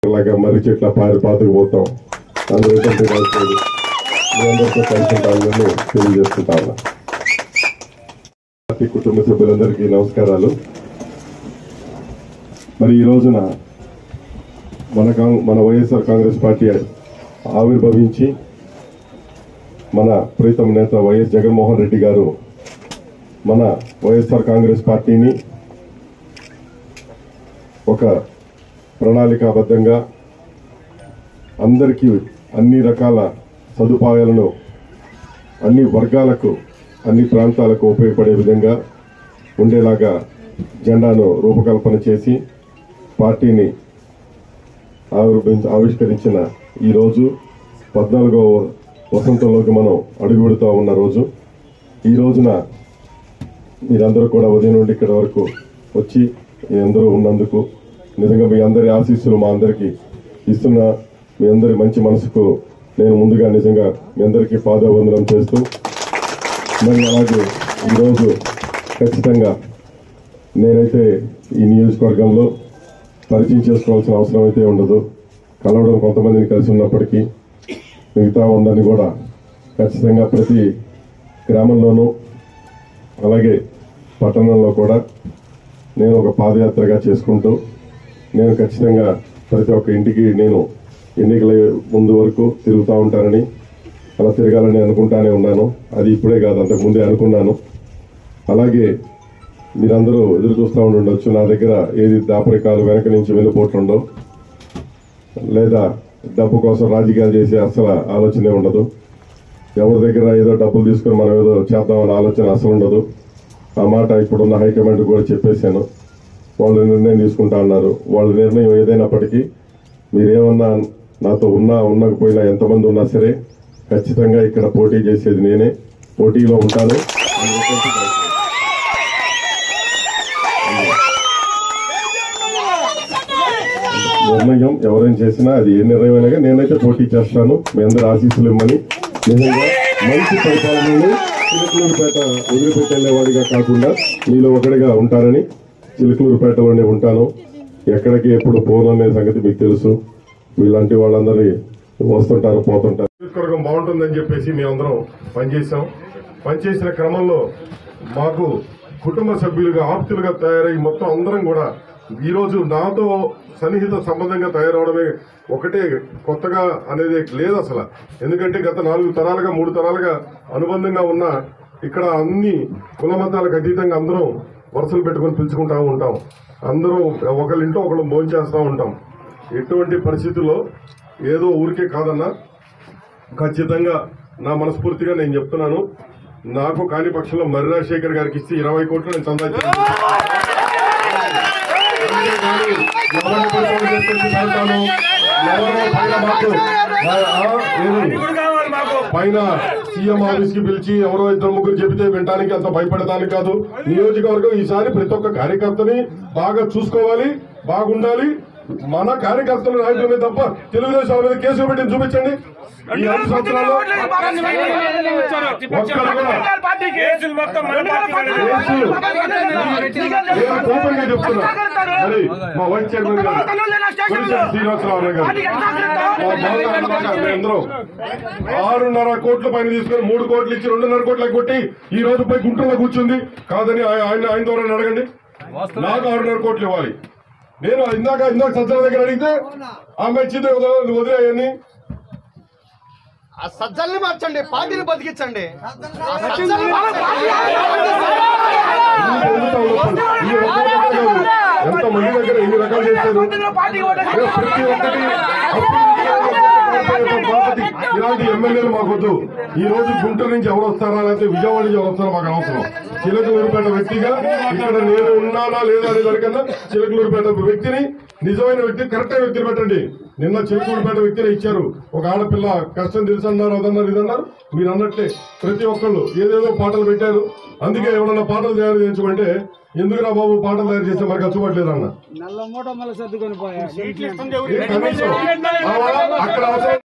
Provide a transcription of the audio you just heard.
అలాగా మర్రి చెట్ల పాతుకుపోతాం. అందరితో మీ అందరితో కలిసి ఉంటామని తెలియజేస్తుంటాను. పార్టీ కుటుంబ సభ్యులందరికీ నమస్కారాలు. మరి ఈ రోజున మన వైఎస్ఆర్ కాంగ్రెస్ పార్టీ ఆవిర్భవించి మన ప్రీతం నేత వైఎస్ జగన్మోహన్ రెడ్డి గారు మన వైఎస్ఆర్ కాంగ్రెస్ పార్టీని ఒక ప్రణాళికాబద్ధంగా అందరికీ అన్ని రకాల సదుపాయాలను అన్ని వర్గాలకు అన్ని ప్రాంతాలకు ఉపయోగపడే విధంగా ఉండేలాగా జెండాను రూపకల్పన చేసి పార్టీని ఆవిష్కరించిన ఈరోజు 14వ వసంతంలోకి మనం అడుగు పెడుతూ ఉన్న రోజు. ఈ రోజున మీరందరూ కూడా ఉదయం నుండి ఇక్కడి వరకు వచ్చి అందరూ ఉన్నందుకు నిజంగా మీ అందరి ఆశీస్సులు మా అందరికీ ఇస్తున్న మీ అందరి మంచి మనసుకు నేను ముందుగా నిజంగా మీ అందరికీ పాదావందనం చేస్తూ, మరి అలాగే ఈరోజు ఖచ్చితంగా నేనైతే ఈ నియోజకవర్గంలో పరిచయం చేసుకోవాల్సిన అవసరం అయితే ఉండదు. కలవడం కొంతమందిని కలిసి ఉన్నప్పటికీ మిగతా అందరినీ కూడా ఖచ్చితంగా ప్రతి గ్రామంలోనూ అలాగే పట్టణంలో కూడా నేను ఒక పాదయాత్రగా చేసుకుంటూ నేను ఖచ్చితంగా ప్రతి ఒక్క ఇంటికి నేను ఎన్నికల ముందు వరకు తిరుగుతూ ఉంటానని, అలా తిరగాలని అనుకుంటానే ఉన్నాను. అది ఇప్పుడే కాదు, అంతకుముందే అనుకున్నాను. అలాగే మీరందరూ ఎదురు చూస్తూ ఉండొచ్చు, నా దగ్గర ఏది దాపరికాలు వెనక నుంచి వెళ్ళిపోతుండో లేదా డబ్బు కోసం రాజకీయాలు చేసే అసలు ఆలోచనే ఉండదు. ఎవరి దగ్గర ఏదో డబ్బులు తీసుకుని మనం ఏదో చేద్దామన్న ఆలోచన అసలు ఉండదు. ఆ మాట ఇప్పుడున్న హైకమాండ్ కూడా చెప్పేశాను. వాళ్ళు నిర్ణయం తీసుకుంటా ఉన్నారు. వాళ్ళ నిర్ణయం ఏదైనప్పటికీ మీరేమన్నా నాతో ఉండకపోయినా ఎంతమంది ఉన్నా సరే ఖచ్చితంగా ఇక్కడ పోటీ చేసేది నేనే, పోటీలో ఉంటాను. నిర్ణయం ఎవరైనా చేసినా అది ఏ నిర్ణయమైనా నేనైతే పోటీ చేస్తాను. మీ అందరి ఆశీస్సులు ఇమ్మని, నిజంగా మంచి పరిపాలనని చిలుకలూరుపేట వదిలిపెట్టేవాడిగా కాకుండా మీలో ఒకటిగా ఉంటారని, చిలుకలూరుపేటలోనే ఉంటాను. ఎక్కడికి ఎప్పుడు పోననే సంగతి మీకు తెలుసు. మీలాంటి వాళ్ళందరి వస్తుంటారు పోతుంటారు. నియోజకవర్గం బాగుంటుందని చెప్పేసి మేమందరం పనిచేసిన క్రమంలో మాకు కుటుంబ సభ్యులుగా ఆప్తులుగా తయారై మొత్తం అందరం కూడా ఈరోజు నాతో సన్నిహిత సంబంధంగా తయారవడమే ఒకటే కొత్తగా అనేది లేదు అసలు. ఎందుకంటే గత 4 తరాలుగా 3 తరాలుగా అనుబంధంగా ఉన్న ఇక్కడ అన్ని కుల మతాలకు అతీతంగా అందరం వరుసలు పెట్టుకుని పిలుచుకుంటా ఉంటాం. అందరూ ఒకళ్ళింటో ఒకళ్ళు భోంచేస్తూ ఉంటాం. ఎటువంటి పరిస్థితుల్లో ఏదో ఊరికే కాదన్నా, ఖచ్చితంగా నా మనస్ఫూర్తిగా నేను చెప్తున్నాను, నాకు కాని పక్షంలో మర్రి రాజశేఖర్ గారికి ఇస్తే 20 కోట్లు నేను సంపాదించాను. పైన సీఎం ఆఫీస్ కి పిలిచి ఎవరో 2-3 చెబితే వినడానికి అంత భయపడటానికి కాదు. నియోజకవర్గం ఈసారి ప్రతి ఒక్క కార్యకర్తని బాగా చూసుకోవాలి, బాగుండాలి. మన కార్యకర్తలు నాయకులమే తప్ప తెలుగుదేశం మీద కేసులు పెట్టి చూపించండి. ఈ 5 సంవత్సరాల్లో ఓపెన్గా చెప్తున్నా. మరి మా వైస్ చైర్మన్ గారు శ్రీనివాసరావు గారు అందరూ 6.5 కోట్ల పైన తీసుకుని 3 కోట్లు ఇచ్చి 2.5 కోట్లకు కొట్టి ఈ రోజు పోయి గుంటూరులో కూర్చుంది కాదని ఆయన ద్వారా అడగండి. నాకు 6.5 కోట్లు ఇవ్వాలి. నేను ఇందాక సజ్జల దగ్గర అడిగితే ఆమె ఇచ్చింది వదిలేయని. ఆ సజ్జల్ని మార్చండి, పార్టీని బతికించండి. ఎంత మంది దగ్గర ఎన్ని రకాలు చేశారు. ప్రతి ఒక్కటి ఇలాంటి ఎమ్మెల్యేలు మాకొద్దు. ఈ రోజు గుంటూరు నుంచి ఎవరు వస్తారా లేకపోతే విజయవాడ నుంచి ఎవరు వస్తారో మాకు అనవసరం. చిలకలూరుపేట వ్యక్తిగా ఇక్కడ నేను ఉన్నానా లేదా అనే దానికన్నా చిలకలూరుపేట వ్యక్తిని, నిజమైన వ్యక్తి, కరెక్ట్ వ్యక్తిని పెట్టండి. నిన్న చిలకలూరుపేట వ్యక్తిని ఇచ్చారు. ఒక ఆడపిల్ల కష్టం తెలుసు అన్నారు, అదన్నారు, ఇదన్నారు. మీరు అన్నట్లే ప్రతి ఒక్కళ్ళు ఏదేదో పాటలు పెట్టారు. అందుకే ఎవరన్నా పాటలు తయారు చేయించుకుంటే ఎందుకురా బాబు పాటలు తయారు చేస్తే మరి ఖర్చుపట్లేదు అన్న. అక్కడ